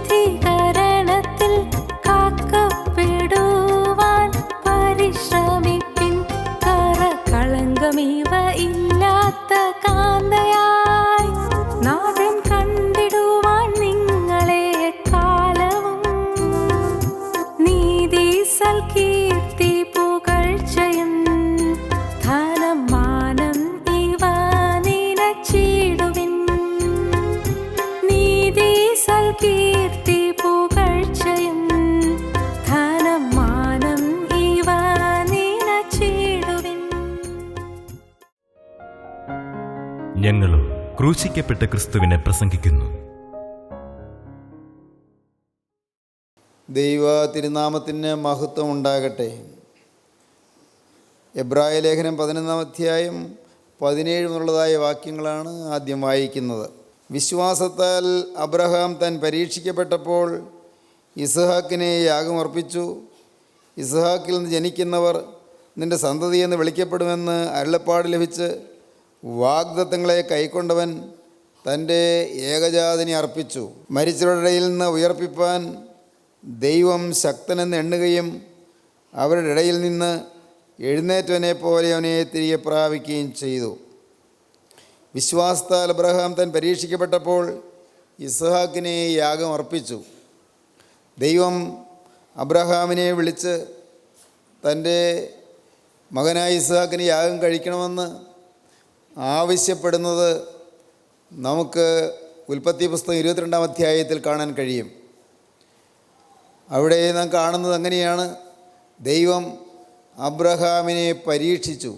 ശുദ്ധീകരണത്തിൽ കാക്കപ്പെടുവാൻ പരിശ്രമിപ്പിൻ. കറകളങ്കമിവ ഇല്ലാത്ത കാന്തയായി നാഥൻ കണ്ടിടുവാൻ നിങ്ങളെ കാലവും. നീതി സൽകീർത്തി പുകഴ്ചയും ധനം മാനം ഇവ നിനച്ചിടുവിൻ. നീതി സൽകീർത്തി പുകഴ്ചയും ധനം മാനം ഇവ നിനച്ചിടുവിൻ. ഞങ്ങളും ക്രൂശിക്കപ്പെട്ട ക്രിസ്തുവിനെ പ്രസംഗിക്കുന്നു. ദൈവ തിരുനാമത്തിന് മഹത്വം ഉണ്ടാകട്ടെ. എബ്രായ ലേഖനം 11-ാം അധ്യായം 17 മുതലുള്ളതായ വാക്യങ്ങളാണ് ആദ്യം വായിക്കുന്നത്. വിശ്വാസത്താൽ അബ്രഹാം താൻ പരീക്ഷിക്കപ്പെട്ടപ്പോൾ ഇസ്ഹാക്കിനെ യാഗമർപ്പിച്ചു. ഇസ്ഹാക്കിൽ നിന്ന് ജനിക്കുന്നവർ നിന്റെ സന്തതിയെന്ന് വിളിക്കപ്പെടുമെന്ന് അരുളപ്പാട് ലഭിച്ച് വാഗ്ദത്തങ്ങളെ കൈക്കൊണ്ടവൻ തൻ്റെ ഏകജാതനെ അർപ്പിച്ചു. മരിച്ചവരുടെ ഇടയിൽ നിന്ന് ഉയർപ്പിപ്പാൻ ദൈവം ശക്തനെന്ന് എണ്ണുകയും അവരുടെ ഇടയിൽ നിന്ന് എഴുന്നേറ്റവനെ പോലെ അവനെ തിരികെ പ്രാപിക്കുകയും ചെയ്തു. വിശ്വാസത്താൽ അബ്രഹാം താൻ പരീക്ഷിക്കപ്പെട്ടപ്പോൾ ഇസ്ഹാക്കിനെ യാഗം അർപ്പിച്ചു. ദൈവം അബ്രഹാമിനെ വിളിച്ച് തൻ്റെ മകനായ ഇസ്ഹാക്കിന് യാഗം കഴിക്കണമെന്ന് ആവശ്യപ്പെടുന്നത് നമുക്ക് ഉൽപ്പത്തി പുസ്തകം 22-ാം അധ്യായത്തിൽ കാണാൻ കഴിയും. അവിടെ നാം കാണുന്നത് അങ്ങനെയാണ്. ദൈവം അബ്രഹാമിനെ പരീക്ഷിച്ചു.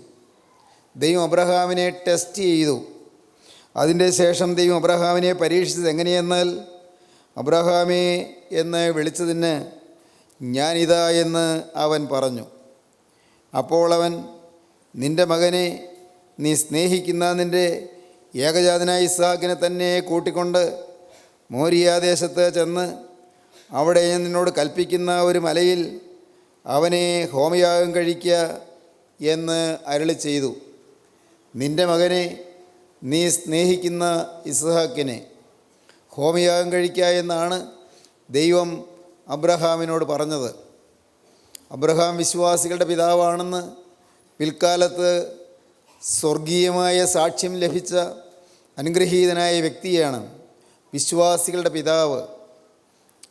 ദൈവം അബ്രഹാമിനെ ടെസ്റ്റ് ചെയ്തു. അതിൻ്റെ ശേഷം ദൈവം അബ്രഹാമിനെ പരീക്ഷിച്ചത് എങ്ങനെയെന്നാൽ, അബ്രഹാമേ എന്ന് വിളിച്ചതിന് ഞാനിതാ എന്ന് അവൻ പറഞ്ഞു. അപ്പോൾ അവൻ, നിൻ്റെ മകനെ, നീ സ്നേഹിക്കുന്ന നിൻ്റെ ഏകജാതനായ ഇസ്ഹാക്കിനെ തന്നെ കൂട്ടിക്കൊണ്ട് മോരിയാദേശത്ത് ചെന്ന് അവിടെ ഞാൻ നിന്നോട് കൽപ്പിക്കുന്ന ഒരു മലയിൽ അവനെ ഹോമയാഗം കഴിക്കുക എന്ന് അരുളി ചെയ്തു. നിൻ്റെ മകനെ, നീ സ്നേഹിക്കുന്ന ഇസ്ഹാക്കിനെ ഹോമയാഗം കഴിക്കുക എന്നാണ് ദൈവം അബ്രഹാമിനോട് പറഞ്ഞത്. അബ്രഹാം വിശ്വാസികളുടെ പിതാവാണെന്ന് പിൽക്കാലത്ത് സ്വർഗീയമായ സാക്ഷ്യം ലഭിച്ച അനുഗ്രഹീതനായ വ്യക്തിയാണ് വിശ്വാസികളുടെ പിതാവ്.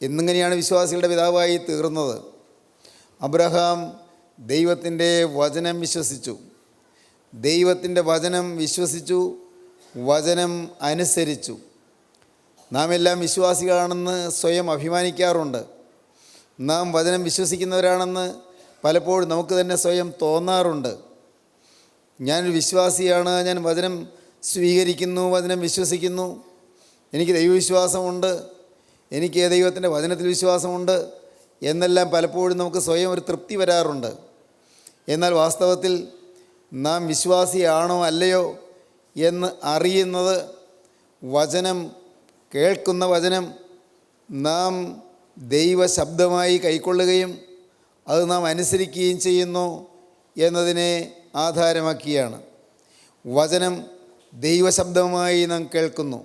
എന്നിങ്ങനെയാണ് വിശ്വാസികളുടെ പിതാവായി തീർന്നത്. അബ്രഹാം ദൈവത്തിൻ്റെ വചനം വിശ്വസിച്ചു. ദൈവത്തിൻ്റെ വചനം വിശ്വസിച്ചു, വചനം അനുസരിച്ചു. നാം എല്ലാം വിശ്വാസികളാണെന്ന് സ്വയം അഭിമാനിക്കാറുണ്ട്. നാം വചനം വിശ്വസിക്കുന്നവരാണെന്ന് പലപ്പോഴും നമുക്ക് തന്നെ സ്വയം തോന്നാറുണ്ട്. ഞാനൊരു വിശ്വാസിയാണ്, ഞാൻ വചനം സ്വീകരിക്കുന്നു, വചനം വിശ്വസിക്കുന്നു, എനിക്ക് ദൈവവിശ്വാസമുണ്ട്, എനിക്ക് ദൈവത്തിൻ്റെ വചനത്തിൽ വിശ്വാസമുണ്ട് എന്നെല്ലാം പലപ്പോഴും നമുക്ക് സ്വയം ഒരു തൃപ്തി വരാറുണ്ട്. എന്നാൽ വാസ്തവത്തിൽ നാം വിശ്വാസിയാണോ അല്ലയോ എന്ന് അറിയുന്നത് വചനം, കേൾക്കുന്ന വചനം നാം ദൈവശബ്ദമായി കൈക്കൊള്ളുകയും അത് നാം അനുസരിക്കുകയും ചെയ്യുന്നു എന്നതിനെ ആധാരമാക്കിയാണ്. വചനം ദൈവശബ്ദമായി നാം കേൾക്കുന്നു,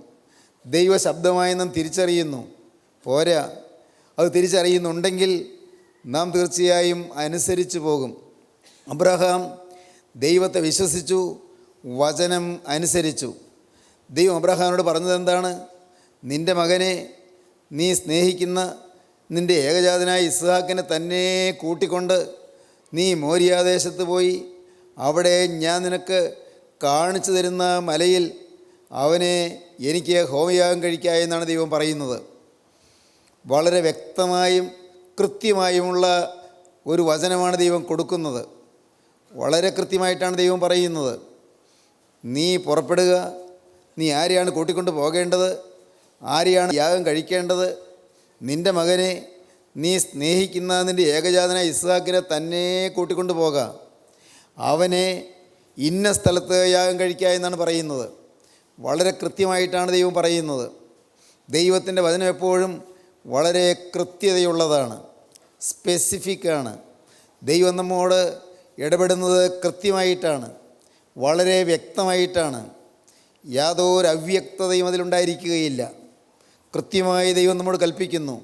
ദൈവശബ്ദമായി നാം തിരിച്ചറിയുന്നു. പോരാ, അത് തിരിച്ചറിയുന്നുണ്ടെങ്കിൽ നാം തീർച്ചയായും അനുസരിച്ച് പോകും. അബ്രഹാം ദൈവത്തെ വിശ്വസിച്ചു, വചനം അനുസരിച്ചു. ദൈവം അബ്രഹാമിനോട് പറഞ്ഞത് എന്താണ്? നിൻ്റെ മകനെ, നീ സ്നേഹിക്കുന്ന നിൻ്റെ ഏകജാതനായ ഇസ്ഹാക്കിനെ തന്നെ കൂട്ടിക്കൊണ്ട് നീ മോരിയാദേശത്ത് പോയി അവിടെ ഞാൻ നിനക്ക് കാണിച്ചു തരുന്ന മലയിൽ അവനെ എനിക്ക് ഹോമയാഗം കഴിക്കുക എന്നാണ് ദൈവം പറയുന്നത്. വളരെ വ്യക്തമായും കൃത്യമായുമുള്ള ഒരു വചനമാണ് ദൈവം കൊടുക്കുന്നത്. വളരെ കൃത്യമായിട്ടാണ് ദൈവം പറയുന്നത്. നീ പുറപ്പെടുക, നീ ആരെയാണ് കൂട്ടിക്കൊണ്ട് പോകേണ്ടത്, ആരെയാണ് യാഗം കഴിക്കേണ്ടത്, നിൻ്റെ മകനെ, നീ സ്നേഹിക്കുന്ന നിൻ്റെ ഏകജാതനായ ഇസ്ഹാക്കിനെ തന്നെ കൂട്ടിക്കൊണ്ട് പോകാം, അവനെ ഇന്ന സ്ഥലത്ത് യാഗം കഴിക്കുക എന്നാണ് പറയുന്നത്. വളരെ കൃത്യമായിട്ടാണ് ദൈവം പറയുന്നത്. ദൈവത്തിൻ്റെ വചനം എപ്പോഴും വളരെ കൃത്യതയുള്ളതാണ്, സ്പെസിഫിക്കാണ്. ദൈവം നമ്മോട് ഇടപെടുന്നത് കൃത്യമായിട്ടാണ്, വളരെ വ്യക്തമായിട്ടാണ്. യാതൊരു അവ്യക്തതയും അതിലുണ്ടായിരിക്കുകയില്ല. കൃത്യമായി ദൈവം നമ്മോട് കൽപ്പിക്കുന്നു.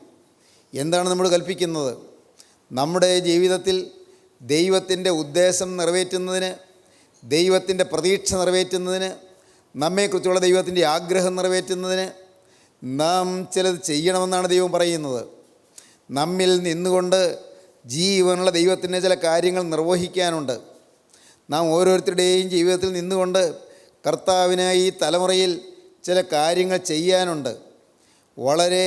എന്താണ് നമ്മോട് കൽപ്പിക്കുന്നത്? നമ്മുടെ ജീവിതത്തിൽ ദൈവത്തിൻ്റെ ഉദ്ദേശം നിറവേറ്റുന്നതിന്, ദൈവത്തിൻ്റെ പ്രതീക്ഷ നിറവേറ്റുന്നതിന്, നമ്മെക്കുറിച്ചുള്ള ദൈവത്തിൻ്റെ ആഗ്രഹം നിറവേറ്റുന്നതിന് നാം ചിലത് ചെയ്യണമെന്നാണ് ദൈവം പറയുന്നത്. നമ്മിൽ നിന്നുകൊണ്ട് ജീവനുള്ള ദൈവത്തിൻ്റെ ചില കാര്യങ്ങൾ നിർവഹിക്കാനുണ്ട്. നാം ഓരോരുത്തരുടെയും ജീവിതത്തിൽ നിന്നുകൊണ്ട് കർത്താവിനായി ഈ തലമുറയിൽ ചില കാര്യങ്ങൾ ചെയ്യാനുണ്ട്. വളരെ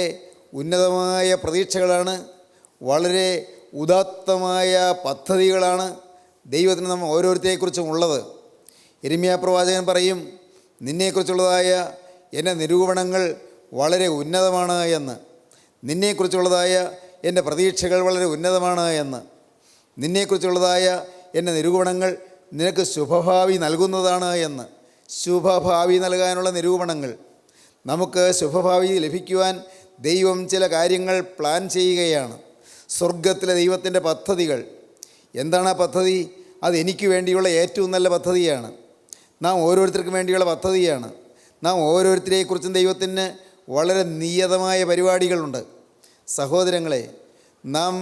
ഉന്നതമായ പ്രതീക്ഷകളാണ്, വളരെ ഉദാത്തമായ പദ്ധതികളാണ് ദൈവത്തിന് നമ്മൾ ഓരോരുത്തരെക്കുറിച്ചും ഉള്ളത്. യിരെമ്യാ പ്രവാചകൻ പറയും, നിന്നെക്കുറിച്ചുള്ളതായ എൻ്റെ നിരൂപണങ്ങൾ വളരെ ഉന്നതമാണ് എന്ന്. നിന്നെക്കുറിച്ചുള്ളതായ എൻ്റെ പ്രതീക്ഷകൾ വളരെ ഉന്നതമാണ് എന്ന്. നിന്നെക്കുറിച്ചുള്ളതായ എൻ്റെ നിരൂപണങ്ങൾ നിനക്ക് ശുഭഭാവി നൽകുന്നതാണ് എന്ന്. ശുഭഭാവി നൽകാനുള്ള നിരൂപണങ്ങൾ. നമുക്ക് ശുഭഭാവി ലഭിക്കുവാൻ ദൈവം ചില കാര്യങ്ങൾ പ്ലാൻ ചെയ്യുകയാണ്. സ്വർഗത്തിലെ ദൈവത്തിൻ്റെ പദ്ധതികൾ. എന്താണ് ആ പദ്ധതി? അത് എനിക്ക് വേണ്ടിയുള്ള ഏറ്റവും നല്ല പദ്ധതിയാണ്. നാം ഓരോരുത്തർക്കും വേണ്ടിയുള്ള പദ്ധതിയാണ്. നാം ഓരോരുത്തരെക്കുറിച്ചും ദൈവത്തിന് വളരെ നിയതമായ പരിപാടികളുണ്ട്. സഹോദരങ്ങളെ, നാം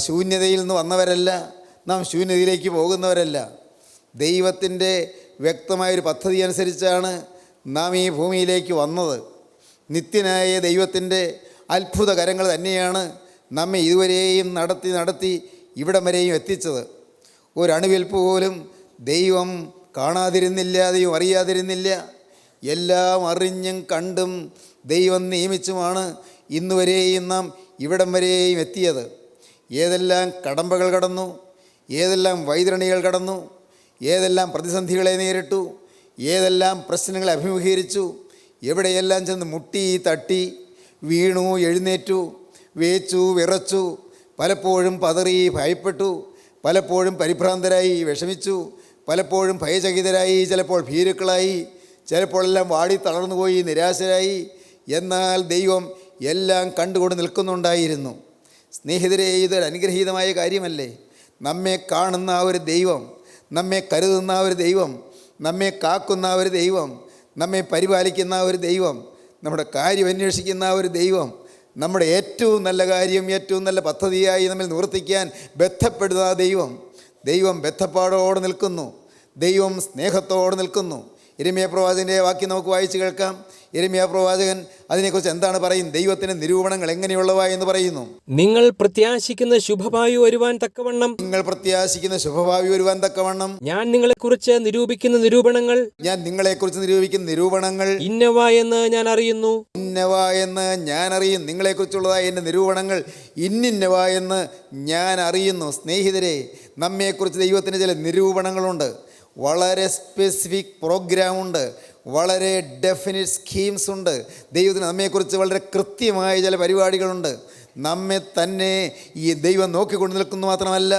ശൂന്യതയിൽ നിന്ന് വന്നവരല്ല, നാം ശൂന്യതയിലേക്ക് പോകുന്നവരല്ല. ദൈവത്തിൻ്റെ വ്യക്തമായൊരു പദ്ധതി അനുസരിച്ചാണ് നാം ഈ ഭൂമിയിലേക്ക് വന്നത്. നിത്യനായ ദൈവത്തിൻ്റെ അത്ഭുത കരങ്ങൾ തന്നെയാണ് നമ്മെ ഇതുവരെയും നടത്തി ഇവിടം വരെയും എത്തിച്ചത്. ഒരണുവിൽപ്പ് പോലും ദൈവം കാണാതിരുന്നില്ല, ദൈവം അറിയാതിരുന്നില്ല. എല്ലാം അറിഞ്ഞും കണ്ടും ദൈവം നിയമിച്ചുമാണ് ഇന്നുവരെയും നാം ഇവിടം വരെയും എത്തിയത്. ഏതെല്ലാം കടമ്പകൾ കടന്നു, ഏതെല്ലാം വൈതരണികൾ കടന്നു, ഏതെല്ലാം പ്രതിസന്ധികളെ നേരിട്ടു, ഏതെല്ലാം പ്രശ്നങ്ങളെ അഭിമുഖീകരിച്ചു, എവിടെയെല്ലാം ചെന്ന് മുട്ടി തട്ടി, വീണു എഴുന്നേറ്റു, വേച്ചു വിറച്ചു, പലപ്പോഴും പതറി ഭയപ്പെട്ടു, പലപ്പോഴും പരിഭ്രാന്തരായി വിഷമിച്ചു, പലപ്പോഴും ഭയചകിതരായി, ചിലപ്പോൾ ഭീരുക്കളായി, ചിലപ്പോഴെല്ലാം വാടി തളർന്നുപോയി നിരാശരായി. എന്നാൽ ദൈവം എല്ലാം കണ്ടുകൊണ്ട് നിൽക്കുന്നുണ്ടായിരുന്നു. സ്നേഹിതരെ, ഇതൊരു അനുഗ്രഹീതമായ കാര്യമല്ലേ? നമ്മെ കാണുന്ന ആ ഒരു ദൈവം, നമ്മെ കരുതുന്ന ആ ഒരു ദൈവം, നമ്മെ കാക്കുന്ന ആ ഒരു ദൈവം, നമ്മെ പരിപാലിക്കുന്ന ആ ഒരു ദൈവം, നമ്മുടെ കാര്യം അന്വേഷിക്കുന്ന ആ ഒരു ദൈവം, നമ്മുടെ ഏറ്റവും നല്ല കാര്യം, ഏറ്റവും നല്ല പദ്ധതിയായി നമ്മിൽ നിവർത്തിക്കാൻ ബന്ധപ്പെടുന്ന ആ ദൈവം. ദൈവം ബന്ധപ്പാടോടെ നിൽക്കുന്നു. ദൈവം സ്നേഹത്തോടെ നിൽക്കുന്നു. യിരെമ്യാ പ്രവാചകൻ്റെ വാക്യം നമുക്ക് വായിച്ച് കേൾക്കാം. യിരെമ്യാ പ്രവാചകൻ അതിനെക്കുറിച്ച് എന്താണ് പറയും? ദൈവത്തിൻ്റെ നിരൂപണങ്ങൾ എങ്ങനെയുള്ളവ എന്ന് പറയുന്നു. നിങ്ങൾ പ്രത്യാശിക്കുന്ന ശുഭഭാവി വരുവാൻ തക്കവണ്ണം ഞാൻ നിങ്ങളെക്കുറിച്ച് നിരൂപിക്കുന്ന നിരൂപണങ്ങൾ ഇന്നവ എന്ന് ഞാൻ അറിയുന്നു. നിങ്ങളെക്കുറിച്ചുള്ളതായ എൻ്റെ നിരൂപണങ്ങൾ ഇന്നിന്നവ എന്ന് ഞാൻ അറിയുന്നു. സ്നേഹിതരെ, നമ്മെക്കുറിച്ച് ദൈവത്തിന് ചില നിരൂപണങ്ങളുണ്ട്. വളരെ സ്പെസിഫിക് പ്രോഗ്രാമുണ്ട്, വളരെ ഡെഫിനിറ്റ് സ്കീംസ് ഉണ്ട്. ദൈവത്തിന് നമ്മെക്കുറിച്ച് വളരെ കൃത്യമായ ചില പരിപാടികളുണ്ട്. നമ്മെ തന്നെ ഈ ദൈവം നോക്കിക്കൊണ്ട് നിൽക്കുന്നു മാത്രമല്ല,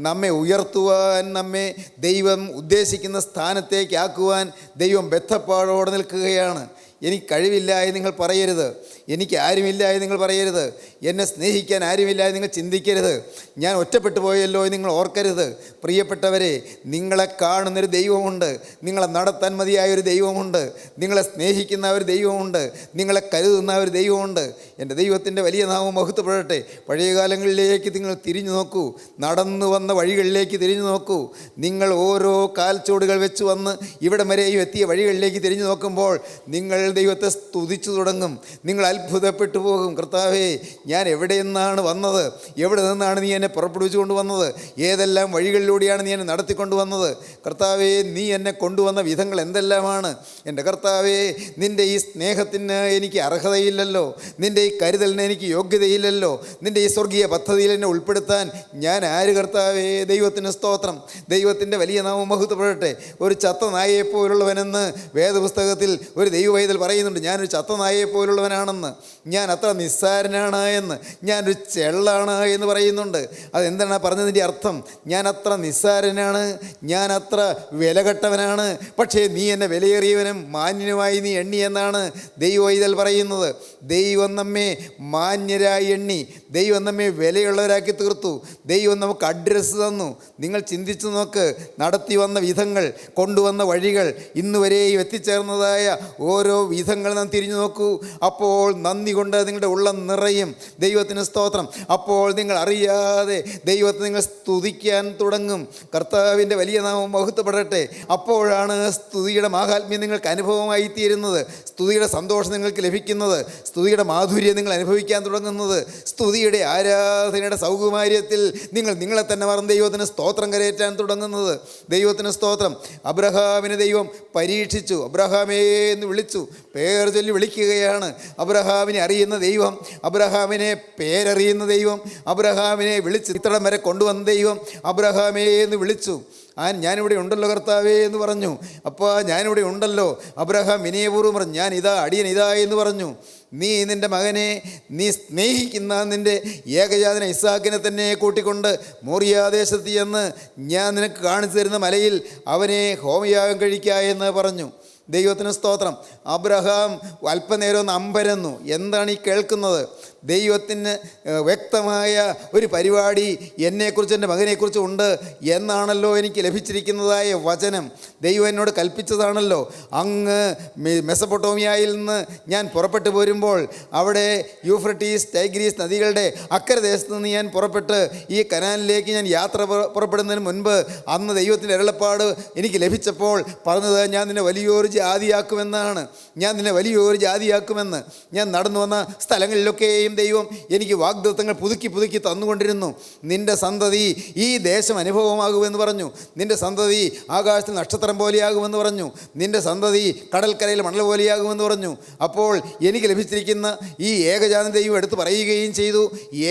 നമ്മെ ഉയർത്തുവാൻ, നമ്മെ ദൈവം ഉദ്ദേശിക്കുന്ന സ്ഥാനത്തേക്ക് ആക്കുവാൻ ദൈവം ബദ്ധപ്പാടോടെ നിൽക്കുകയാണ്. എനിക്ക് കഴിവില്ല എന്ന് നിങ്ങൾ പറയരുത്. എനിക്ക് ആരുമില്ല എന്ന് നിങ്ങൾ പറയരുത്. എന്നെ സ്നേഹിക്കാൻ ആരുമില്ല എന്ന് നിങ്ങൾ ചിന്തിക്കരുത്. ഞാൻ ഒറ്റപ്പെട്ടു പോയല്ലോ എന്ന് നിങ്ങൾ ഓർക്കരുത്. പ്രിയപ്പെട്ടവരെ, നിങ്ങളെ കാണുന്നൊരു ദൈവമുണ്ട്, നിങ്ങളെ നടത്താൻ മതിയായൊരു ദൈവമുണ്ട്, നിങ്ങളെ സ്നേഹിക്കുന്ന ഒരു ദൈവമുണ്ട്, നിങ്ങളെ കരുതുന്ന ഒരു ദൈവമുണ്ട്. എൻ്റെ ദൈവത്തിൻ്റെ വലിയ നാമം മഹത്വപ്പെടട്ടെ. പഴയ കാലങ്ങളിലേക്ക് നിങ്ങൾ തിരിഞ്ഞു നോക്കൂ, നടന്നു വന്ന വഴികളിലേക്ക് തിരിഞ്ഞു നോക്കൂ. നിങ്ങൾ ഓരോ കാൽച്ചുവടുകൾ വെച്ച് വന്ന് ഇവിടം വരെയും എത്തിയ വഴികളിലേക്ക് തിരിഞ്ഞു നോക്കുമ്പോൾ നിങ്ങൾ ദൈവത്തെ സ്തുതിച്ചു തുടങ്ങും. നിങ്ങൾ അത്ഭുതപ്പെട്ടു പോകും. കർത്താവേ, ഞാൻ എവിടെ നിന്നാണ് വന്നത്? എവിടെ നിന്നാണ് നീ എന്നെ പുറപ്പെടുവിച്ചു കൊണ്ടുവന്നത്? ഏതെല്ലാം വഴികളിലൂടെയാണ് നീ എന്നെ നടത്തിക്കൊണ്ടു വന്നത്? കർത്താവേ, നീ എന്നെ കൊണ്ടുവന്ന വിധങ്ങൾ എന്തെല്ലാമാണ്? എൻ്റെ കർത്താവേ, നിൻ്റെ ഈ സ്നേഹത്തിന് എനിക്ക് അർഹതയില്ലല്ലോ, നിൻ്റെ ഈ കരുതലിന് എനിക്ക് യോഗ്യതയില്ലല്ലോ, നിൻ്റെ ഈ സ്വർഗീയ പദ്ധതിയിൽ എന്നെ ഉൾപ്പെടുത്താൻ ഞാൻ ആര്? കർത്താവേ, ദൈവത്തിന് സ്തോത്രം. ദൈവത്തിൻ്റെ വലിയ നാമം മഹത്വപ്പെടട്ടെ. ഒരു ചത്ത നായയെപ്പോലുള്ളവനെന്ന് വേദപുസ്തകത്തിൽ ഒരു ദൈവവൈതൽ പറയുന്നുണ്ട്. ഞാനൊരു ചത്ത നായയെപ്പോലുള്ളവനാണെന്ന്, ഞാൻ അത്ര നിസ്സാരനാണ് എന്ന്, ഞാനൊരു ചെള്ളാണ് എന്ന് പറയുന്നുണ്ട്. അതെന്താണ് പറഞ്ഞതിൻ്റെ അർത്ഥം? ഞാൻ അത്ര നിസ്സാരനാണ്, ഞാൻ അത്ര വിലകെട്ടവനാണ്, പക്ഷേ നീ എന്നെ വിലയേറിയവനും മാന്യനുമായി നീ എണ്ണി എന്നാണ് ദൈവവൈതൽ പറയുന്നത്. ദൈവം നമ്മെ മാന്യരായി എണ്ണി, ദൈവം നമ്മെ വിലയുള്ളവരാക്കി തീർത്തു, ദൈവം നമുക്ക് അഡ്രസ്സ് തന്നു. നിങ്ങൾ ചിന്തിച്ചു നോക്ക്, നടത്തി വന്ന വിധങ്ങൾ, കൊണ്ടുവന്ന വഴികൾ, ഇന്നുവരെയും എത്തിച്ചേർന്നതായ ഓരോ വിധങ്ങൾ നാം തിരിഞ്ഞു നോക്കൂ. അപ്പോൾ നന്ദി കൊണ്ട് നിങ്ങളുടെ ഉള്ളം നിറയും. ദൈവത്തിന് സ്തോത്രം. അപ്പോൾ നിങ്ങൾ അറിയാതെ ദൈവത്തെ നിങ്ങൾ സ്തുതിക്കാൻ തുടങ്ങും. കർത്താവിൻ്റെ വലിയ നാമം മഹത്വപ്പെടട്ടെ. അപ്പോഴാണ് സ്തുതിയുടെ മാഹാത്മ്യം നിങ്ങൾക്ക് അനുഭവമായി തീരുന്നത്, സ്തുതിയുടെ സന്തോഷം നിങ്ങൾക്ക് ലഭിക്കുന്നത്, സ്തുതിയുടെ മാധുര്യം നിങ്ങൾ അനുഭവിക്കാൻ തുടങ്ങുന്നത്, സ്തുതിയുടെ ആരാധനയുടെ സൗകുമാര്യത്തിൽ നിങ്ങൾ നിങ്ങളെ തന്നെ മറന്ന് ദൈവത്തിന് സ്തോത്രം കരയേറ്റാൻ തുടങ്ങുന്നത്. ദൈവത്തിന് സ്തോത്രം. അബ്രഹാമിനെ ദൈവം പരീക്ഷിച്ചു. അബ്രഹാമേ എന്ന് വിളിച്ചു, പേർ ചൊല്ലി വിളിക്കുകയാണ്. അബ്രഹാമിനെ അറിയുന്ന ദൈവം, അബ്രഹാമിനെ പേരറിയുന്ന ദൈവം, അബ്രഹാമിനെ വിളിച്ച് ഇത്രയും വരെ കൊണ്ടുവന്ന ദൈവം അബ്രഹാമേ എന്ന് വിളിച്ചു. ഞാനിവിടെ ഉണ്ടല്ലോ കർത്താവേ എന്ന് പറഞ്ഞു. അപ്പോൾ ഞാനിവിടെ ഉണ്ടല്ലോ. അബ്രഹാം വിനയപൂർവ്വം പറഞ്ഞു, ഞാൻ ഇതാ, അടിയൻ ഇതാ എന്ന് പറഞ്ഞു. നീ നിൻ്റെ മകനെ, നീ സ്നേഹിക്കുന്ന നിൻ്റെ ഏകജാതന ഇസ്ഹാക്കിനെ തന്നെ കൂട്ടിക്കൊണ്ട് മോറിയാദേശത്ത് ചെന്ന് ഞാൻ നിനക്ക് കാണിച്ചു തരുന്ന മലയിൽ അവനെ ഹോമയാഗം കഴിക്കുക എന്ന് പറഞ്ഞു. ദൈവത്തിന് സ്തോത്രം. അബ്രഹാം അല്പനേരം ഒന്ന് അമ്പരന്നു. എന്താണ് ഈ കേൾക്കുന്നത്? ദൈവത്തിന് വ്യക്തമായ ഒരു പരിപാടി എന്നെക്കുറിച്ച്, എൻ്റെ മകനെക്കുറിച്ച് ഉണ്ട് എന്നാണല്ലോ എനിക്ക് ലഭിച്ചിരിക്കുന്നതായ വചനം. ദൈവം എന്നോട് കൽപ്പിച്ചതാണല്ലോ. അങ്ങ് മെസപ്പൊട്ടോമിയയിൽ നിന്ന് ഞാൻ പുറപ്പെട്ടു പോരുമ്പോൾ അവിടെ യൂഫ്രട്ടീസ്, ടൈഗ്രീസ് നദികളുടെ അക്കരെ ദേശത്ത് നിന്ന് ഞാൻ പുറപ്പെട്ട് ഈ കനാലിലേക്ക് ഞാൻ യാത്ര പുറപ്പെടുന്നതിന് മുൻപ് അന്ന് ദൈവത്തിൻ്റെ അരുളപ്പാട് എനിക്ക് ലഭിച്ചപ്പോൾ പറഞ്ഞത്, ഞാൻ നിന്നെ വലിയൊരു ജാതിയാക്കുമെന്നാണ്. ഞാൻ നിന്നെ വലിയൊരു ജാതിയാക്കുമെന്ന്. ഞാൻ നടന്നു വന്ന സ്ഥലങ്ങളിലൊക്കെയും ദൈവം എനിക്ക് വാഗ്ദത്തങ്ങൾ പുതുക്കി പുതുക്കി തന്നുകൊണ്ടിരുന്നു. നിൻ്റെ സന്തതി ഈ ദേശം അനുഭവമാകുമെന്ന് പറഞ്ഞു. നിൻ്റെ സന്തതി ആകാശത്തിൽ നക്ഷത്രം പോലെയാകുമെന്ന് പറഞ്ഞു. നിൻ്റെ സന്തതി കടൽക്കരയിൽ മണൽ പോലെയാകുമെന്ന് പറഞ്ഞു. അപ്പോൾ എനിക്ക് ലഭിച്ചിരിക്കുന്ന ഈ ഏകജാതൻ ദൈവം എടുത്ത് പറയുകയും ചെയ്തു,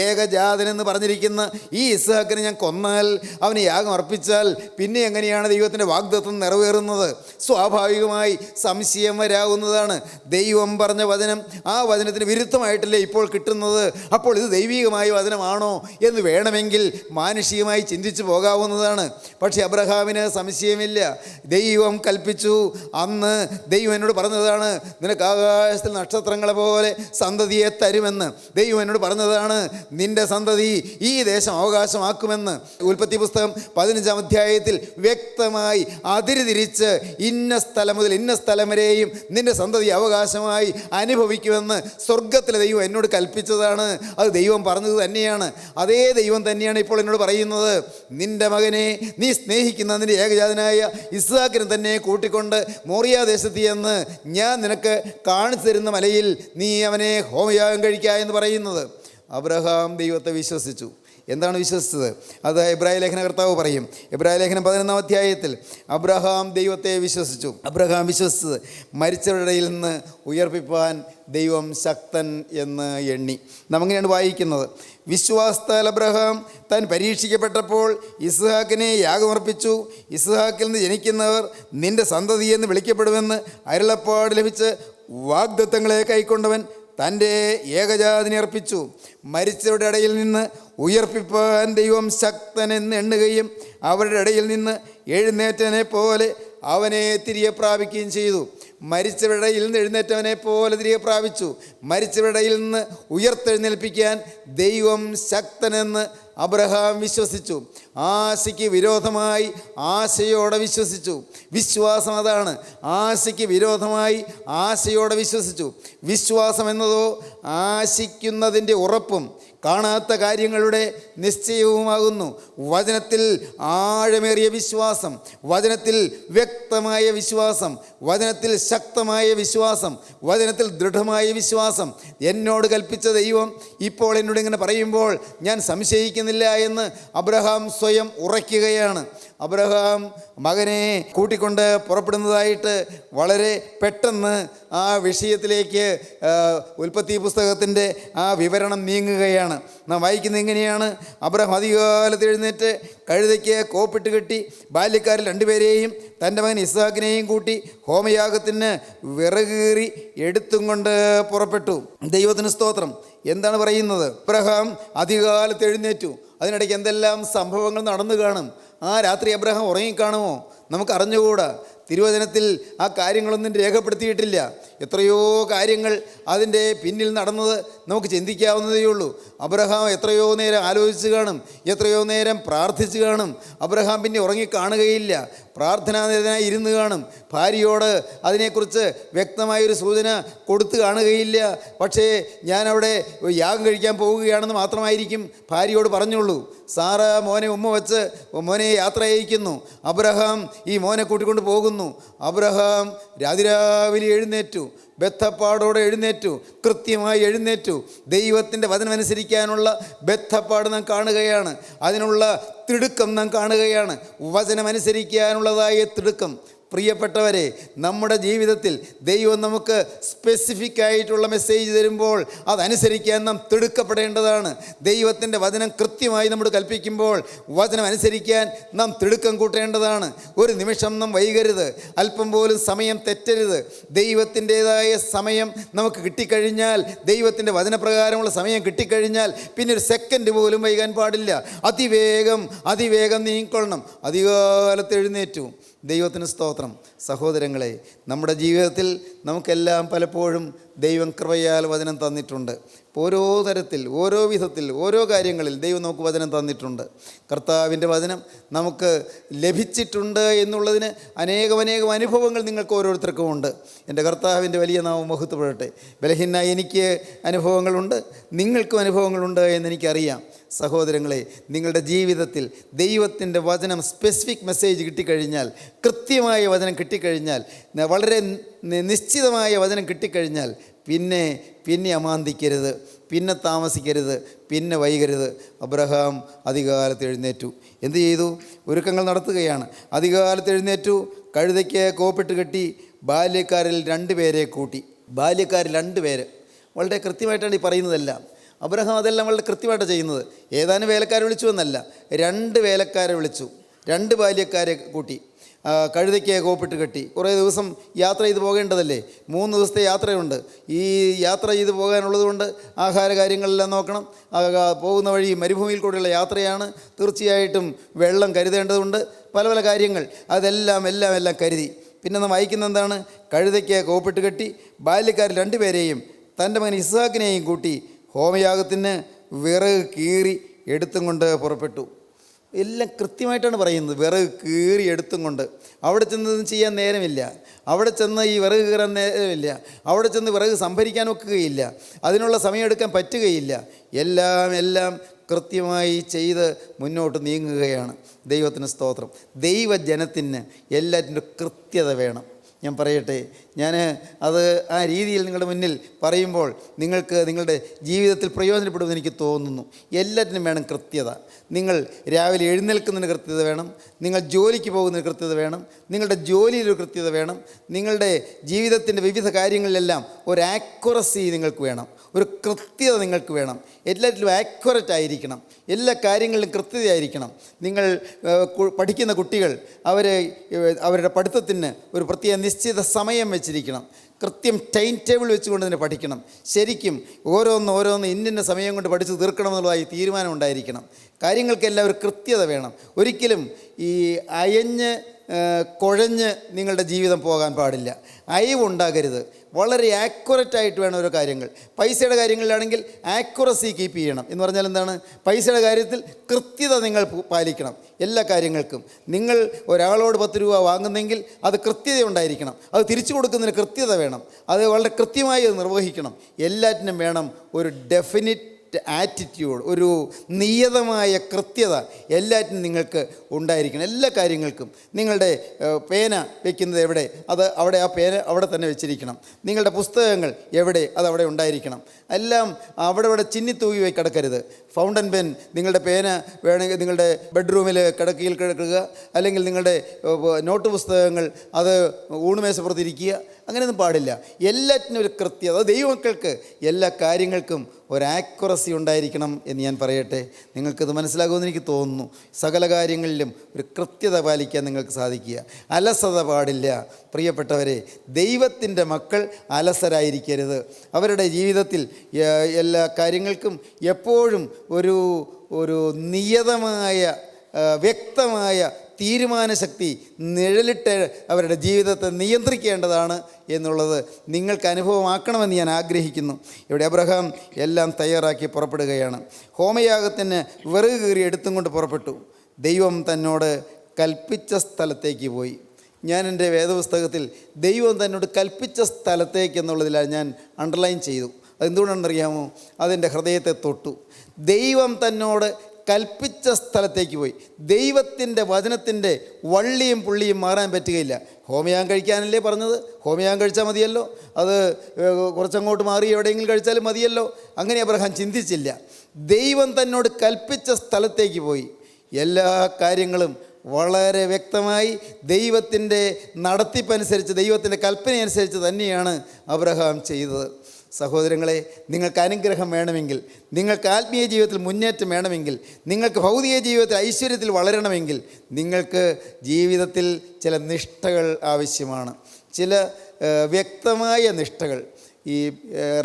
ഏകജാതൻ എന്ന് പറഞ്ഞിരിക്കുന്ന ഈ ഇസ്ഹാക്കിനെ ഞാൻ കൊന്നാൽ, അവന് യാഗം അർപ്പിച്ചാൽ പിന്നെ എങ്ങനെയാണ് ദൈവത്തിൻ്റെ വാഗ്ദത്തം നിറവേറുന്നത്? സ്വാഭാവികമായി സംശയം വരാവുന്നതാണ്. ദൈവം പറഞ്ഞ വചനം ആ വചനത്തിന് വിരുദ്ധമായിട്ടല്ലേ ഇപ്പോൾ കിട്ടുന്നത്? അപ്പോൾ ഇത് ദൈവികമായ വചനമാണോ എന്ന് വേണമെങ്കിൽ മാനുഷികമായി ചിന്തിച്ചു പോകാവുന്നതാണ്. പക്ഷേ അബ്രഹാമിന് സംശയമില്ല. ദൈവം കൽപ്പിച്ചു. അന്ന് ദൈവം എന്നോട് പറഞ്ഞതാണ്, നിനക്ക് ആകാശത്തിൽ നക്ഷത്രങ്ങളെ പോലെ സന്തതിയെ തരുമെന്ന്. ദൈവം എന്നോട് പറഞ്ഞതാണ്, നിൻ്റെ സന്തതി ഈ ദേശം അവകാശമാക്കുമെന്ന്. ഉൽപ്പത്തി പുസ്തകം 15-ാം അധ്യായത്തിൽ വ്യക്തമായി അതിരുതിരിച്ച് ഇന്ന സ്ഥലം മുതൽ ഇന്ന സ്ഥലം വരെയും നിൻ്റെ സന്തതി അവകാശമായി അനുഭവിക്കുമെന്ന് സ്വർഗത്തിലെ ദൈവം എന്നോട് കൽപ്പിച്ചതാണ്. അത് ദൈവം പറഞ്ഞത് തന്നെയാണ്. അതേ ദൈവം തന്നെയാണ് ഇപ്പോൾ എന്നോട് പറയുന്നത്, നിൻ്റെ മകനെ, നീ സ്നേഹിക്കുന്ന നിൻ്റെ ഏകജാതനായ ഇസ്ഹാക്കിനെ തന്നെ കൂട്ടിക്കൊണ്ട് മോറിയാദേശത്ത് ചെന്ന് ഞാൻ നിനക്ക് കാണിച്ചു തരുന്ന മലയിൽ നീ അവനെ ഹോമയാഗം കഴിക്കുക എന്ന് പറയുന്നത്. അബ്രഹാം ദൈവത്തെ വിശ്വസിച്ചു. എന്താണ് വിശ്വസിച്ചത്? അത് എബ്രായ ലേഖന കർത്താവ് പറയും. എബ്രായ ലേഖനം 11-ാം അധ്യായത്തിൽ അബ്രഹാം ദൈവത്തെ വിശ്വസിച്ചു. അബ്രഹാം വിശ്വസിച്ചത് മരിച്ചവരുടെ ഇടയിൽ നിന്ന് ഉയർപ്പിപ്പാൻ ദൈവം ശക്തൻ എന്ന് എണ്ണി. നമ്മങ്ങനെയാണ് വായിക്കുന്നത്. വിശ്വാസത്താൽ അബ്രഹാം താൻ പരീക്ഷിക്കപ്പെട്ടപ്പോൾ ഇസ്ഹാക്കിനെ യാഗമർപ്പിച്ചു. ഇസ്ഹാക്കിൽ നിന്ന് ജനിക്കുന്നവർ നിൻ്റെ സന്തതി എന്ന് വിളിക്കപ്പെടുമെന്ന് അരുളപ്പാട് ലഭിച്ച് വാഗ്ദത്തങ്ങളെ കൈക്കൊണ്ടവൻ തൻ്റെ ഏകജാതിനെ അർപ്പിച്ചു. മരിച്ചവരുടെ ഇടയിൽ നിന്ന് ഉയർപ്പിപ്പാൻ ദൈവം ശക്തനെന്ന് എണ്ണുകയും അവരുടെ ഇടയിൽ നിന്ന് എഴുന്നേറ്റനെ പോലെ അവനെ തിരികെ പ്രാപിക്കുകയും ചെയ്തു. മരിച്ചവരുടെ ഇടയിൽ നിന്ന് എഴുന്നേറ്റവനെ പോലെ തിരികെ പ്രാപിച്ചു. മരിച്ചവരുടെ ഇടയിൽ നിന്ന് ഉയർത്തെഴുന്നേൽപ്പിക്കാൻ ദൈവം ശക്തനെന്ന് അബ്രഹാം വിശ്വസിച്ചു. ആശയ്ക്ക് വിരോധമായി ആശയോടെ വിശ്വസിച്ചു. വിശ്വാസം അതാണ്. ആശയ്ക്ക് വിരോധമായി ആശയോടെ വിശ്വസിച്ചു. വിശ്വാസം എന്നതോ ആശിക്കുന്നതിൻ്റെ ഉറപ്പും കാണാത്ത കാര്യങ്ങളുടെ നിശ്ചയവുമാകുന്നു. വചനത്തിൽ ആഴമേറിയ വിശ്വാസം, വചനത്തിൽ വ്യക്തമായ വിശ്വാസം, വചനത്തിൽ ശക്തമായ വിശ്വാസം, വചനത്തിൽ ദൃഢമായ വിശ്വാസം. എന്നോട് കൽപ്പിച്ച ദൈവം ഇപ്പോൾ എന്നോട് ഇങ്ങനെ പറയുമ്പോൾ ഞാൻ സംശയിക്കുന്നില്ല എന്ന് അബ്രഹാം സ്വയം ഉറയ്ക്കുകയാണ്. അബ്രഹാം മകനെ കൂട്ടിക്കൊണ്ട് പുറപ്പെടുന്നതായിട്ട് വളരെ പെട്ടെന്ന് ആ വിഷയത്തിലേക്ക് ഉൽപ്പത്തി പുസ്തകത്തിൻ്റെ ആ വിവരണം നീങ്ങുകയാണ്. നാം വായിക്കുന്നത് എങ്ങനെയാണ്? അബ്രഹാം അധികാലത്ത് എഴുന്നേറ്റ് കഴുതയ്ക്ക് കോപ്പിട്ട് കെട്ടി ബാല്യക്കാരിൽ 2 പേരെയും തൻ്റെ മകൻ ഇസ്ഹാക്കിനെയും കൂട്ടി ഹോമയാഗത്തിന് വിറകീറി എടുത്തും കൊണ്ട് പുറപ്പെട്ടു. ദൈവത്തിന് സ്തോത്രം. എന്താണ് പറയുന്നത്? അബ്രഹാം അധികാലത്ത് എഴുന്നേറ്റു. അതിനിടയ്ക്ക് എന്തെല്ലാം സംഭവങ്ങൾ നടന്നു കാണും. ആ രാത്രി അബ്രഹാം ഉറങ്ങിക്കാണുമോ? നമുക്ക് അറിഞ്ഞുകൂടാ. തിരുവചനത്തിൽ ആ കാര്യങ്ങളൊന്നും രേഖപ്പെടുത്തിയിട്ടില്ല. എത്രയോ കാര്യങ്ങൾ അതിൻ്റെ പിന്നിൽ നടന്നത് നമുക്ക് ചിന്തിക്കാവുന്നതേ ഉള്ളൂ. അബ്രഹാം എത്രയോ നേരം ആലോചിച്ച് കാണും, എത്രയോ നേരം പ്രാർത്ഥിച്ച് കാണും. അബ്രഹാം പിന്നെ ഉറങ്ങിക്കാണുകയില്ല, പ്രാർത്ഥനാനിരതനായി ഇരുന്ന് കാണും. ഭാര്യയോട് അതിനെക്കുറിച്ച് വ്യക്തമായൊരു സൂചന കൊടുത്തു കാണുകയില്ല. പക്ഷേ ഞാനവിടെ യാഗം കഴിക്കാൻ പോവുകയാണെന്ന് മാത്രമായിരിക്കും ഭാര്യയോട് പറഞ്ഞുള്ളൂ. സാറ മോനെ ഉമ്മ വച്ച് മോനെ യാത്ര അയക്കുന്നു. അബ്രഹാം ഈ മോനെ കൂട്ടിക്കൊണ്ട് പോകുന്നു. അബ്രഹാം രാവിലെ എഴുന്നേറ്റു, ബദ്ധപ്പാടോടെ എഴുന്നേറ്റു, കൃത്യമായി എഴുന്നേറ്റു. ദൈവത്തിൻ്റെ വചനമനുസരിക്കാനുള്ള ബദ്ധപ്പാട് നാം കാണുകയാണ്, അതിനുള്ള തിടുക്കം നാം കാണുകയാണ്, വചനമനുസരിക്കാനുള്ളതായ തിടുക്കം. പ്രിയപ്പെട്ടവരെ, നമ്മുടെ ജീവിതത്തിൽ ദൈവം നമുക്ക് സ്പെസിഫിക് ആയിട്ടുള്ള മെസ്സേജ് തരുമ്പോൾ അതനുസരിക്കാൻ നാം തിടുക്കപ്പെടേണ്ടതാണ്. ദൈവത്തിൻ്റെ വചനം കൃത്യമായി നമ്മൾ കൽപ്പിക്കുമ്പോൾ വചനം അനുസരിക്കാൻ നാം തിടുക്കം കൂട്ടേണ്ടതാണ്. ഒരു നിമിഷം നാം വൈകരുത്, അല്പം പോലും സമയം തെറ്റരുത്. ദൈവത്തിൻ്റേതായ സമയം നമുക്ക് കിട്ടിക്കഴിഞ്ഞാൽ, ദൈവത്തിൻ്റെ വചനപ്രകാരമുള്ള സമയം കിട്ടിക്കഴിഞ്ഞാൽ പിന്നെ ഒരു സെക്കൻഡ് പോലും വൈകാൻ പാടില്ല. അതിവേഗം നീങ്ങിക്കൊള്ളണം. അധികാലത്ത് എഴുന്നേറ്റു. ദൈവത്തിന് സ്തോത്രം. സഹോദരങ്ങളെ, നമ്മുടെ ജീവിതത്തിൽ നമുക്കെല്ലാം പലപ്പോഴും ദൈവം കൃപയാൽ വചനം തന്നിട്ടുണ്ട്. ഓരോ തരത്തിൽ, ഓരോ വിധത്തിൽ, ഓരോ കാര്യങ്ങളിൽ ദൈവം നമുക്ക് വചനം തന്നിട്ടുണ്ട്. കർത്താവിൻ്റെ വചനം നമുക്ക് ലഭിച്ചിട്ടുണ്ട് എന്നുള്ളതിന് അനേകം അനുഭവങ്ങൾ നിങ്ങൾക്ക് ഓരോരുത്തർക്കും ഉണ്ട്. എൻ്റെ കർത്താവിൻ്റെ വലിയ നാമം മഹത്വപ്പെടട്ടെ. ബലഹീനായി എനിക്ക് അനുഭവങ്ങളുണ്ട്, നിങ്ങൾക്കും അനുഭവങ്ങളുണ്ട് എന്നെനിക്കറിയാം. സഹോദരങ്ങളെ, നിങ്ങളുടെ ജീവിതത്തിൽ ദൈവത്തിൻ്റെ വചനം സ്പെസിഫിക് മെസ്സേജ് കിട്ടിക്കഴിഞ്ഞാൽ, കൃത്യമായ വചനം കിട്ടിക്കഴിഞ്ഞാൽ, വളരെ നിശ്ചിതമായ വചനം കിട്ടിക്കഴിഞ്ഞാൽ പിന്നെ അമാന്തിക്കരുത്, പിന്നെ താമസിക്കരുത്, പിന്നെ വൈകരുത്. അബ്രഹാം അധികാലത്ത് എഴുന്നേറ്റു. എന്തു ചെയ്തു? ഒരുക്കങ്ങൾ നടത്തുകയാണ്. അധികാലത്ത് എഴുന്നേറ്റു, കഴുതയ്ക്ക് കോപ്പിട്ട് കെട്ടി, ബാല്യക്കാരിൽ 2 പേരെ കൂട്ടി. ബാല്യക്കാരിൽ 2 പേര്. വളരെ കൃത്യമായിട്ടാണ് ഈ പറയുന്നതെല്ലാം. അബ്രഹാം അതെല്ലാം വളരെ കൃത്യമായിട്ടാണ് ചെയ്യുന്നത്. ഏതാനും വേലക്കാരെ വിളിച്ചു എന്നല്ല, 2 വേലക്കാരെ വിളിച്ചു, 2 ബാല്യക്കാരെ കൂട്ടി. കഴുതയ്ക്ക് കോപ്പിട്ട് കെട്ടി. കുറേ ദിവസം യാത്ര ചെയ്ത് പോകേണ്ടതല്ലേ, 3 ദിവസത്തെ യാത്രയുണ്ട്. ഈ യാത്ര ചെയ്ത് പോകാനുള്ളത് കൊണ്ട് ആഹാര കാര്യങ്ങളെല്ലാം നോക്കണം. പോകുന്ന വഴി മരുഭൂമിയിൽ കൂടെയുള്ള യാത്രയാണ്. തീർച്ചയായിട്ടും വെള്ളം കരുതേണ്ടതുണ്ട്, പല കാര്യങ്ങൾ. അതെല്ലാം കരുതി. പിന്നെ നാം വായിക്കുന്ന എന്താണ്? കഴുതയ്ക്ക് കോപ്പിട്ട് കെട്ടി ബാല്യക്കാരിൽ 2 പേരെയും തൻ്റെ മകൻ ഇസ്ഹാക്കിനെയും കൂട്ടി ഹോമയാഗത്തിന് വിറക് കീറി എടുത്തും കൊണ്ട് പുറപ്പെട്ടു. എല്ലാം കൃത്യമായിട്ടാണ് പറയുന്നത്. വിറക് കീറി എടുത്തും കൊണ്ട്. അവിടെ ചെന്നതൊന്നും ചെയ്യാൻ നേരമില്ല, അവിടെ ചെന്ന് ഈ വിറക് കീറാൻ നേരമില്ല, അവിടെ ചെന്ന് വിറക് സംഭരിക്കാൻ ഒക്കുകയില്ല, അതിനുള്ള സമയമെടുക്കാൻ പറ്റുകയില്ല. എല്ലാം കൃത്യമായി ചെയ്ത് മുന്നോട്ട് നീങ്ങുകയാണ്. ദൈവത്തിന് സ്തോത്രം. ദൈവജനത്തിന് എല്ലാറ്റിൻ്റെ കൃത്യത വേണം. ഞാൻ പറയട്ടെ, ഞാൻ അത് ആ രീതിയിൽ നിങ്ങളുടെ മുന്നിൽ പറയുമ്പോൾ നിങ്ങൾക്ക് നിങ്ങളുടെ ജീവിതത്തിൽ പ്രയോജനപ്പെടുമെന്ന് എനിക്ക് തോന്നുന്നു. എല്ലാറ്റിനും വേണം കൃത്യത. നിങ്ങൾ രാവിലെ എഴുന്നേൽക്കുന്നതിന് കൃത്യത വേണം, നിങ്ങൾ ജോലിക്ക് പോകുന്നതിന് കൃത്യത വേണം, നിങ്ങളുടെ ജോലിയിലൊരു കൃത്യത വേണം, നിങ്ങളുടെ ജീവിതത്തിൻ്റെ വിവിധ കാര്യങ്ങളിലെല്ലാം ഒരു ആക്യുറസി നിങ്ങൾക്ക് വേണം, ഒരു കൃത്യത നിങ്ങൾക്ക് വേണം. എല്ലാറ്റിലും ആക്യുറേറ്റ് ആയിരിക്കണം, എല്ലാ കാര്യങ്ങളിലും കൃത്യതയായിരിക്കണം. നിങ്ങൾ പഠിക്കുന്ന കുട്ടികൾ അവരുടെ പഠിത്തത്തിന് ഒരു പ്രത്യേക നിശ്ചിത സമയം വെച്ചിരിക്കണം, കൃത്യം ടൈം ടേബിൾ വെച്ചുകൊണ്ട് തന്നെ പഠിക്കണം. ശരിക്കും ഓരോന്ന് ഇന്ന സമയം കൊണ്ട് പഠിച്ച് തീർക്കണമെന്നുള്ളതായി തീരുമാനം ഉണ്ടായിരിക്കണം. കാര്യങ്ങൾക്കെല്ലാം ഒരു കൃത്യത വേണം. ഒരിക്കലും ഈ കുഴഞ്ഞ് നിങ്ങളുടെ ജീവിതം പോകാൻ പാടില്ല. അയവുണ്ടാകരുത്. വളരെ ആക്യുറേറ്റായിട്ട് വേണം ഓരോ കാര്യങ്ങൾ. പൈസയുടെ കാര്യങ്ങളിലാണെങ്കിൽ ആക്യുറസി കീപ്പ് ചെയ്യണം. എന്ന് പറഞ്ഞാൽ എന്താണ്? പൈസയുടെ കാര്യത്തിൽ കൃത്യത നിങ്ങൾ പാലിക്കണം. എല്ലാ കാര്യങ്ങൾക്കും നിങ്ങൾ ഒരാളോട് 10 രൂപ വാങ്ങുന്നെങ്കിൽ അത് കൃത്യത ഉണ്ടായിരിക്കണം, അത് തിരിച്ചു കൊടുക്കുന്നതിന് കൃത്യത വേണം, അത് വളരെ കൃത്യമായി അത് നിർവഹിക്കണം. എല്ലാറ്റിനും വേണം ഒരു ഡെഫിനിറ്റ് ആറ്റിറ്റ്യൂഡ്, ഒരു നിയതമായ കൃത്യത എല്ലാറ്റിനും നിങ്ങൾക്ക് ഉണ്ടായിരിക്കണം. എല്ലാ കാര്യങ്ങൾക്കും നിങ്ങളുടെ പേന വയ്ക്കുന്നത് എവിടെ, അത് അവിടെ ആ പേന അവിടെ തന്നെ വെച്ചിരിക്കണം. നിങ്ങളുടെ പുസ്തകങ്ങൾ എവിടെ, അതവിടെ ഉണ്ടായിരിക്കണം. എല്ലാം അവിടെ ചിന്നിത്തൂകി പോയി കിടക്കരുത്. ഫൗണ്ടൻ പെൻ, നിങ്ങളുടെ പേന വേണമെങ്കിൽ നിങ്ങളുടെ ബെഡ്റൂമിൽ കിടക്കയിൽ കിടക്കുക, അല്ലെങ്കിൽ നിങ്ങളുടെ നോട്ട് പുസ്തകങ്ങൾ അത് ഊണുമേശപ്പുറത്തിരിക്കുക, അങ്ങനെയൊന്നും പാടില്ല. എല്ലാറ്റിനും ഒരു കൃത്യത. ദൈവമക്കൾക്ക് എല്ലാ കാര്യങ്ങൾക്കും ഒരു ആക്യുറസി ഉണ്ടായിരിക്കണം എന്ന് ഞാൻ പറയട്ടെ. നിങ്ങൾക്കത് മനസ്സിലാകുമെന്ന് എനിക്ക് തോന്നുന്നു. സകല കാര്യങ്ങളിലും ഒരു കൃത്യത പാലിക്കാൻ നിങ്ങൾക്ക് സാധിക്കുക. അലസത പാടില്ല. പ്രിയപ്പെട്ടവരെ, ദൈവത്തിൻ്റെ മക്കൾ അലസരായിരിക്കരുത്. അവരുടെ ജീവിതത്തിൽ എല്ലാ കാര്യങ്ങൾക്കും എപ്പോഴും ഒരു നിയതമായ വ്യക്തമായ തീരുമാനശക്തി നിഴലിട്ട് അവരുടെ ജീവിതത്തെ നിയന്ത്രിക്കേണ്ടതാണ് എന്നുള്ളത് നിങ്ങൾക്ക് അനുഭവമാക്കണമെന്ന് ഞാൻ ആഗ്രഹിക്കുന്നു. ഇവിടെ അബ്രഹാം എല്ലാം തയ്യാറാക്കി പുറപ്പെടുകയാണ്. ഹോമയാഗത്തിന് വിറക് കീറി എടുത്തും കൊണ്ട് പുറപ്പെട്ടു. ദൈവം തന്നോട് കൽപ്പിച്ച സ്ഥലത്തേക്ക് പോയി. ഞാൻ എൻ്റെ വേദപുസ്തകത്തിൽ ദൈവം തന്നോട് കൽപ്പിച്ച സ്ഥലത്തേക്ക് എന്നുള്ളതിലാണ് ഞാൻ അണ്ടർലൈൻ ചെയ്തു. അതെന്തുകൊണ്ടാണെന്നറിയാമോ? അതെൻ്റെ ഹൃദയത്തെ തൊട്ടു. ദൈവം തന്നോട് കൽപ്പിച്ച സ്ഥലത്തേക്ക് പോയി. ദൈവത്തിൻ്റെ വചനത്തിൻ്റെ വള്ളിയും പുള്ളിയും മാറാൻ പറ്റുകയില്ല. ഹോമയാഗം കഴിക്കാനല്ലേ പറഞ്ഞത്? ഹോമയാഗം കഴിച്ചാൽ മതിയല്ലോ, അത് കുറച്ചങ്ങോട്ട് മാറി എവിടെയെങ്കിലും കഴിച്ചാലും മതിയല്ലോ. അങ്ങനെ അബ്രഹാം ചിന്തിച്ചില്ല. ദൈവം തന്നോട് കൽപ്പിച്ച സ്ഥലത്തേക്ക് പോയി. എല്ലാ കാര്യങ്ങളും വളരെ വ്യക്തമായി ദൈവത്തിൻ്റെ നടത്തിപ്പനുസരിച്ച്, ദൈവത്തിൻ്റെ കൽപ്പനയനുസരിച്ച് തന്നെയാണ് അബ്രഹാം ചെയ്തത്. സഹോദരങ്ങളെ, നിങ്ങൾക്ക് അനുഗ്രഹം വേണമെങ്കിൽ, നിങ്ങൾക്ക് ആത്മീയ ജീവിതത്തിൽ മുന്നേറ്റം വേണമെങ്കിൽ, നിങ്ങൾക്ക് ഭൗതിക ജീവിതത്തിൽ ഐശ്വര്യത്തിൽ വളരണമെങ്കിൽ, നിങ്ങൾക്ക് ജീവിതത്തിൽ ചില നിഷ്ഠകൾ ആവശ്യമാണ്. ചില വ്യക്തമായ നിഷ്ഠകൾ. ഈ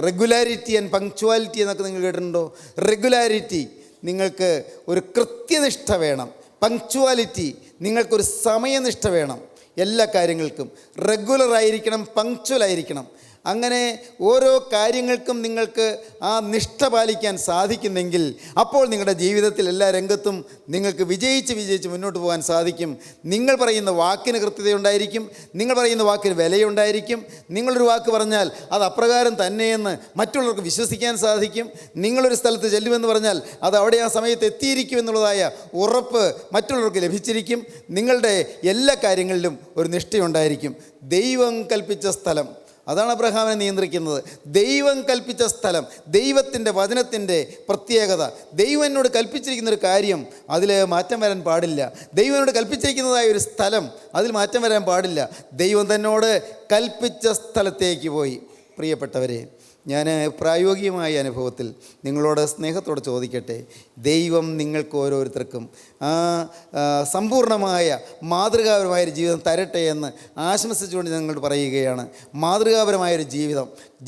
റെഗുലാരിറ്റി ആൻഡ് പങ്ക്ച്വാലിറ്റി എന്നൊക്കെ നിങ്ങൾ കേട്ടിട്ടുണ്ടോ? റെഗുലാരിറ്റി, നിങ്ങൾക്ക് ഒരു കൃത്യനിഷ്ഠ വേണം. പങ്ക്ച്വാലിറ്റി, നിങ്ങൾക്കൊരു സമയനിഷ്ഠ വേണം. എല്ലാ കാര്യങ്ങൾക്കും റെഗുലറായിരിക്കണം, പങ്ക്ച്വലായിരിക്കണം. അങ്ങനെ ഓരോ കാര്യങ്ങൾക്കും നിങ്ങൾക്ക് ആ നിഷ്ഠ പാലിക്കാൻ സാധിക്കുന്നെങ്കിൽ അപ്പോൾ നിങ്ങളുടെ ജീവിതത്തിൽ എല്ലാ രംഗത്തും നിങ്ങൾക്ക് വിജയിച്ച് മുന്നോട്ട് പോകാൻ സാധിക്കും. നിങ്ങൾ പറയുന്ന വാക്കിന് കൃത്യതയുണ്ടായിരിക്കും, നിങ്ങൾ പറയുന്ന വാക്കിന് വിലയുണ്ടായിരിക്കും. നിങ്ങളൊരു വാക്ക് പറഞ്ഞാൽ അത് അപ്രകാരം തന്നെയെന്ന് മറ്റുള്ളവർക്ക് വിശ്വസിക്കാൻ സാധിക്കും. നിങ്ങളൊരു സ്ഥലത്ത് ചെല്ലുമെന്ന് പറഞ്ഞാൽ അത് അവിടെ ആ സമയത്ത് എത്തിയിരിക്കും എന്നുള്ളതായ ഉറപ്പ് മറ്റുള്ളവർക്ക് ലഭിച്ചിരിക്കും. നിങ്ങളുടെ എല്ലാ കാര്യങ്ങളിലും ഒരു നിഷ്ഠയുണ്ടായിരിക്കും. ദൈവം കൽപ്പിച്ച സ്ഥലം, അതാണ് അബ്രഹാമിനെ നിയന്ത്രിക്കുന്നത്. ദൈവം കൽപ്പിച്ച സ്ഥലം, ദൈവത്തിൻ്റെ വചനത്തിൻ്റെ പ്രത്യേകത. ദൈവം എന്നോട് കൽപ്പിച്ചിരിക്കുന്നൊരു കാര്യം, അതിൽ മാറ്റം വരാൻ പാടില്ല. ദൈവം എന്നോട് കൽപ്പിച്ചിരിക്കുന്നതായ ഒരു സ്ഥലം, അതിൽ മാറ്റം വരാൻ പാടില്ല. ദൈവം തന്നോട് കൽപ്പിച്ച സ്ഥലത്തേക്ക് പോയി. പ്രിയപ്പെട്ടവരെ, ഞാൻ പ്രായോഗികമായ അനുഭവത്തിൽ നിങ്ങളോട് സ്നേഹത്തോടെ ചോദിക്കട്ടെ, ദൈവം നിങ്ങൾക്ക് ഓരോരുത്തർക്കും സമ്പൂർണ്ണമായ മാതൃകാപരമായൊരു ജീവിതം തരട്ടെ എന്ന് ആശംസിച്ചുകൊണ്ട് ഞങ്ങൾ പറയുകയാണ്. മാതൃകാപരമായൊരു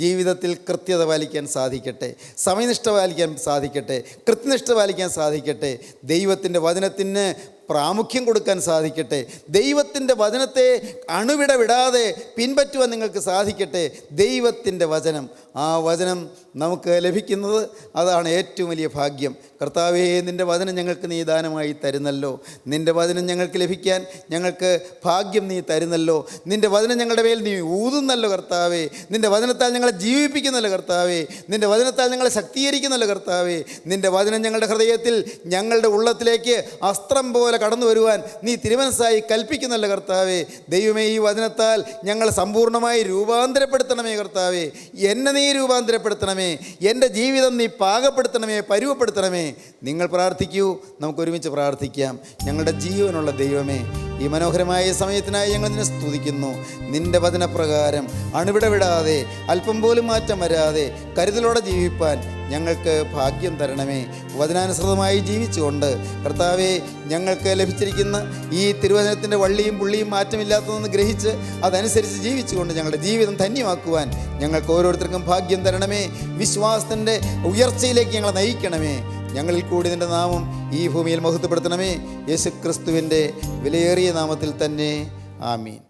ജീവിതത്തിൽ കൃത്യത പാലിക്കാൻ സാധിക്കട്ടെ, സമയനിഷ്ഠ പാലിക്കാൻ സാധിക്കട്ടെ, കൃത്യനിഷ്ഠ പാലിക്കാൻ സാധിക്കട്ടെ, ദൈവത്തിൻ്റെ വചനത്തിന് പ്രാമുഖ്യം കൊടുക്കാൻ സാധിക്കട്ടെ, ദൈവത്തിൻ്റെ വചനത്തെ അണുവിട വിടാതെ പിൻപറ്റുവാൻ നിങ്ങൾക്ക് സാധിക്കട്ടെ. ദൈവത്തിൻ്റെ വചനം, ആ വചനം നമുക്ക് ലഭിക്കുന്നത് അതാണ് ഏറ്റവും വലിയ ഭാഗ്യം. കർത്താവേ, നിൻ്റെ വചനം ഞങ്ങൾക്ക് നീ ദാനമായി തരുന്നല്ലോ. നിൻ്റെ വചനം ഞങ്ങൾക്ക് ലഭിക്കാൻ ഞങ്ങൾക്ക് ഭാഗ്യം നീ തരുന്നല്ലോ. നിൻ്റെ വചനം ഞങ്ങളുടെ മേൽ നീ ഊതുന്നല്ലോ കർത്താവേ. നിൻ്റെ വചനത്താൽ ഞങ്ങളെ ജീവിപ്പിക്കുന്നല്ലോ കർത്താവേ. നിൻ്റെ വചനത്താൽ ഞങ്ങളെ ശക്തീകരിക്കുന്നല്ലോ കർത്താവേ. നിൻ്റെ വചനം ഞങ്ങളുടെ ഹൃദയത്തിൽ, ഞങ്ങളുടെ ഉള്ളത്തിലേക്ക് അസ്ത്രം പോലെ കടന്നു വരുവാൻ നീ തിരുമനസ്സായി കൽപ്പിക്കുന്നല്ലോ കർത്താവേ. ദൈവമേ, ഈ വചനത്താൽ ഞങ്ങളെ സമ്പൂർണ്ണമായി രൂപാന്തരപ്പെടുത്തണമേ കർത്താവേ. എന്നെ നീ രൂപാന്തരപ്പെടുത്തണമേ, എൻ്റെ ജീവിതം നീ പാകപ്പെടുത്തണമേ, പരുവപ്പെടുത്തണമേ. നിങ്ങൾ പ്രാർത്ഥിക്കൂ, നമുക്കൊരുമിച്ച് പ്രാർത്ഥിക്കാം. ഞങ്ങളുടെ ജീവനുള്ള ദൈവമേ, ഈ മനോഹരമായ സമയത്തിനായി ഞങ്ങൾ നിന്നെ സ്തുതിക്കുന്നു. നിൻ്റെ വചനപ്രകാരം അണുവിട വിടാതെ, അല്പം പോലും മാറ്റം വരാതെ കരുതലോടെ ജീവിപ്പാൻ ഞങ്ങൾക്ക് ഭാഗ്യം തരണമേ. വചനാനുസൃതമായി ജീവിച്ചുകൊണ്ട് കർത്താവെ, ഞങ്ങൾക്ക് ലഭിച്ചിരിക്കുന്ന ഈ തിരുവചനത്തിൻ്റെ വള്ളിയും പുള്ളിയും മാറ്റമില്ലാത്തതെന്ന് ഗ്രഹിച്ച് അതനുസരിച്ച് ജീവിച്ചുകൊണ്ട് ഞങ്ങളുടെ ജീവിതം ധന്യമാക്കുവാൻ ഞങ്ങൾക്ക് ഓരോരുത്തർക്കും ഭാഗ്യം തരണമേ. വിശ്വാസത്തിൻ്റെ ഉയർച്ചയിലേക്ക് ഞങ്ങളെ നയിക്കണമേ. ഞങ്ങളിൽ കൂടി നിൻ്റെ നാമം ഈ ഭൂമിയിൽ മഹത്വപ്പെടുത്തണമേ. യേശുക്രിസ്തുവിൻ്റെ വിലയേറിയ നാമത്തിൽ തന്നെ. ആമീൻ.